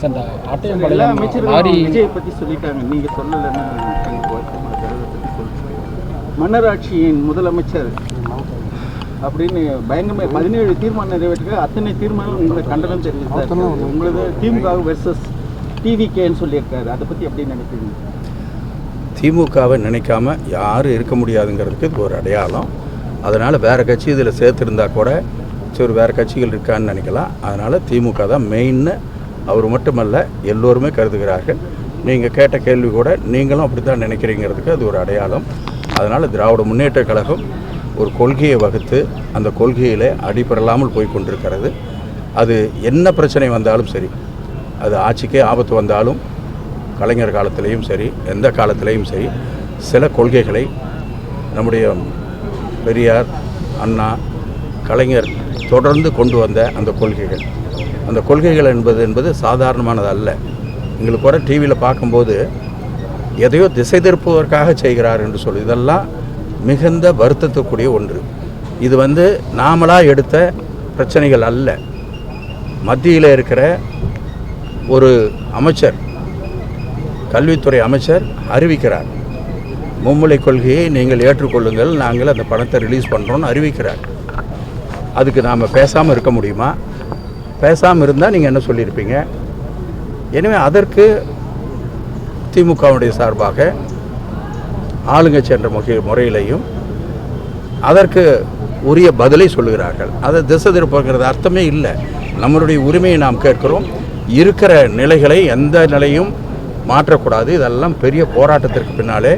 அந்த ஆட்டையம்பாளையம் லாரி விஜயை பற்றி சொல்லிட்டாங்க, நீங்கள் சொல்லலைன்னா மன்னராட்சியின் முதலமைச்சர் அப்படின்னு பயங்கரமாக 17 தீர்மானம் நிறைவேற்ற அத்தனை தீர்மானம் உங்களை கண்டனம் தெரிவித்தார். உங்களது திமுக வெர்சஸ் டிவிகேன்னு சொல்லியிருக்காரு. அதை பற்றி எப்படி நினைக்கிறீங்க? திமுகவை நினைக்காம யாரும் இருக்க முடியாதுங்கிறதுக்கு இது ஒரு அடையாளம். அதனால் வேறு கட்சி இதில் சேர்த்துருந்தா கூட சரி வேறு கட்சிகள் இருக்கான்னு நினைக்கலாம். அதனால் திமுக தான் மெயின்னு அவர் மட்டுமல்ல எல்லோருமே கருதுகிறார்கள். நீங்கள் கேட்ட கேள்வி கூட நீங்களும் அப்படி தான் நினைக்கிறீங்கிறதுக்கு அது ஒரு அடையாளம். அதனால் திராவிட முன்னேற்றக் கழகம் ஒரு கொள்கையை வகுத்து அந்த கொள்கையில் அடிபெறலாமல் போய் கொண்டிருக்கிறது. அது என்ன பிரச்சனை வந்தாலும் சரி, அது ஆட்சிக்கே ஆபத்து வந்தாலும் கலைஞர் காலத்திலையும் சரி எந்த காலத்திலையும் சரி சில கொள்கைகளை நம்முடைய பெரியார், அண்ணா, கலைஞர் தொடர்ந்து கொண்டு வந்த அந்த கொள்கைகள் என்பது சாதாரணமானது அல்ல. எங்களுக்கு கூட டிவியில் பார்க்கும்போது எதையோ திசை திருப்புவதற்காக செய்கிறார் என்று சொல்லி இதெல்லாம் மிகுந்த வருத்தத்துக்குரிய ஒன்று. இது நாமளாக எடுத்த பிரச்சனைகள் அல்ல. மத்தியில் இருக்கிற ஒரு அமைச்சர், கல்வித்துறை அமைச்சர் அறிவிக்கிறார், மும்மொழி கொள்கையை நீங்கள் ஏற்றுக்கொள்ளுங்கள், நாங்கள் அந்த பணத்தை ரிலீஸ் பண்ணுறோன்னு அறிவிக்கிறார். அதுக்கு நாம் பேசாமல் இருக்க முடியுமா? பேசாமல் இருந்தால் நீங்கள் என்ன சொல்லியிருப்பீங்க? எனவே அதற்கு திமுகவுடைய சார்பாக ஆளுங்கட்சி என்ற முறையிலையும் அதற்கு உரிய பதிலை சொல்லுகிறார்கள். அதை திசை திருப்புங்கிறது அர்த்தமே இல்லை. நம்மளுடைய உரிமையை நாம் கேட்கிறோம். இருக்கிற நிலைகளை எந்த நிலையும் மாற்றக்கூடாது. இதெல்லாம் பெரிய போராட்டத்திற்கு பின்னாலே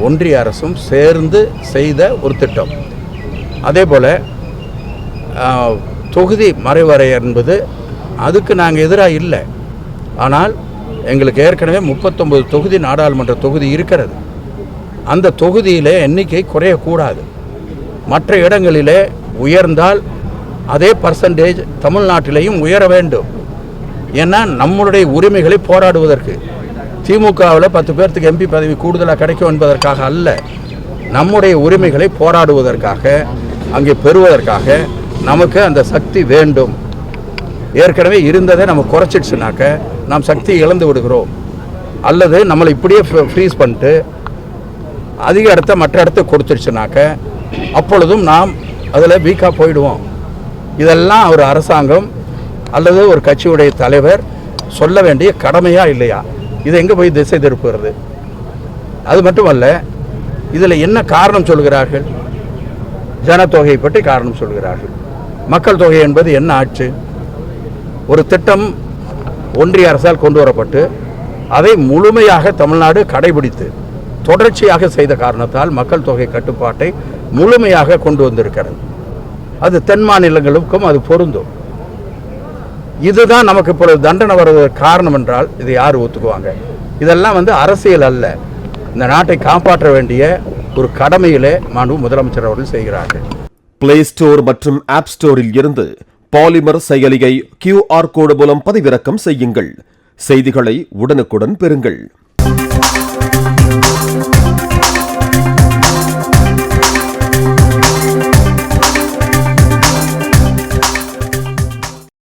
ஒன்றிய அரசும் சேர்ந்து செய்த ஒரு திட்டம். அதே போல் தொகுதி மறைவரை என்பது அதுக்கு நாங்கள் எதிராக இல்லை. ஆனால் எங்களுக்கு ஏற்கனவே 39 தொகுதி நாடாளுமன்ற தொகுதி இருக்கிறது. அந்த தொகுதியிலே எண்ணிக்கை குறையக்கூடாது. மற்ற இடங்களிலே உயர்ந்தால் அதே பர்சன்டேஜ் தமிழ்நாட்டிலையும் உயர வேண்டும். ஏன்னா நம்மளுடைய உரிமைகளை போராடுவதற்கு திமுகவில் 10 பேர்த்துக்கு எம்பி பதவி கூடுதலாக கிடைக்கும் என்பதற்காக அல்ல, நம்முடைய உரிமைகளை போராடுவதற்காக அங்கே பெறுவதற்காக நமக்கு அந்த சக்தி வேண்டும். ஏற்கனவே இருந்ததை நம்ம குறைச்சிடுச்சுனாக்க நாம் சக்தி இழந்து விடுகிறோம். அல்லது நம்மளை இப்படியே ஃப்ரீஸ் பண்ணிட்டு அதிக இடத்த மற்ற இடத்த கொடுத்துடுச்சுனாக்க அப்பொழுதும் நாம் அதில் வீக்காக போயிடுவோம். இதெல்லாம் ஒரு அரசாங்கம் அல்லது ஒரு கட்சியுடைய தலைவர் சொல்ல வேண்டிய கடமையா இல்லையா? இதை எங்கே போய் திசை திருப்புகிறது? அது மட்டுமல்ல, இதில் என்ன காரணம் சொல்கிறார்கள்? ஜனத்தொகையை பற்றி காரணம் சொல்கிறார்கள். மக்கள் தொகை என்பது என்ன ஆச்சு? ஒரு திட்டம் ஒன்றிய அரசால் கொண்டு வரப்பட்டு அதை முழுமையாக தமிழ்நாடு கடைபிடித்து தொடர்ச்சியாக செய்த காரணத்தால் மக்கள் தொகை கட்டுப்பாட்டை முழுமையாக கொண்டு வந்திருக்கிறது. அது தென் மாநிலங்களுக்கும் அது பொருந்தும். இதுதான் நமக்கு இப்பொழுது தண்டனை வருவதற்கு காரணம் என்றால் இதை யார் ஒத்துக்குவாங்க? இதெல்லாம் அரசியல் அல்ல, இந்த நாட்டை காப்பாற்ற வேண்டிய ஒரு கடமையிலே மாண்பு முதலமைச்சர் அவர்கள் செய்கிறார்கள். பிளே ஸ்டோர் மற்றும் ஆப் ஸ்டோரில் இருந்து பாலிமர் செயலியை QR கோடு மூலம் பதிவிறக்கம் செய்யுங்கள். செய்திகளை உடனுக்குடன் பெறுங்கள்.